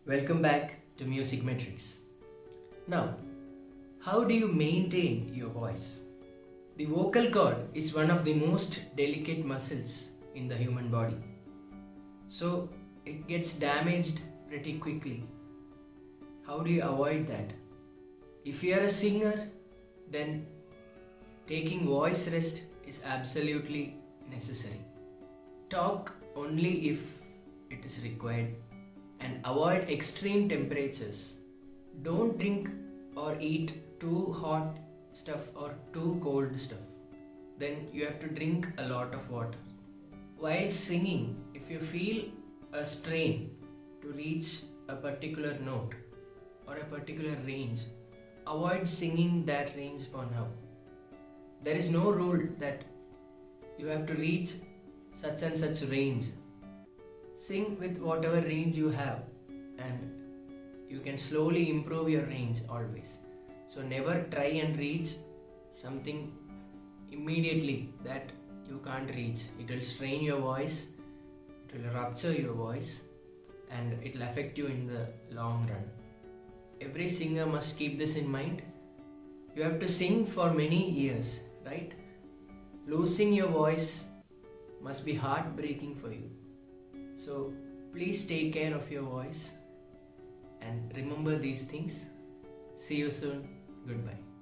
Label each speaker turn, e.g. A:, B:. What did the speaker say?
A: Welcome back to Music Metrics. Now, how do you maintain your voice? The vocal cord is one of the most delicate muscles in the human body. So, it gets damaged pretty quickly. How do you avoid that? If you are a singer, then taking voice rest is absolutely necessary. Talk only if it is required and avoid extreme temperatures. Don't drink or eat too hot stuff or too cold stuff. Then you have to drink a lot of water. While singing, if you feel a strain to reach a particular note or a particular range, avoid singing that range for now. There is no rule that you have to reach such and such range. Sing with whatever range you have, and you can slowly improve your range always. So never try and reach something immediately that you can't reach. It will strain your voice, it will rupture your voice, and it will affect you in the long run. Every singer must keep this in mind. You have to sing for many years, right? Losing your voice must be heartbreaking for you. So please take care of your voice and remember these things. See you soon. Goodbye.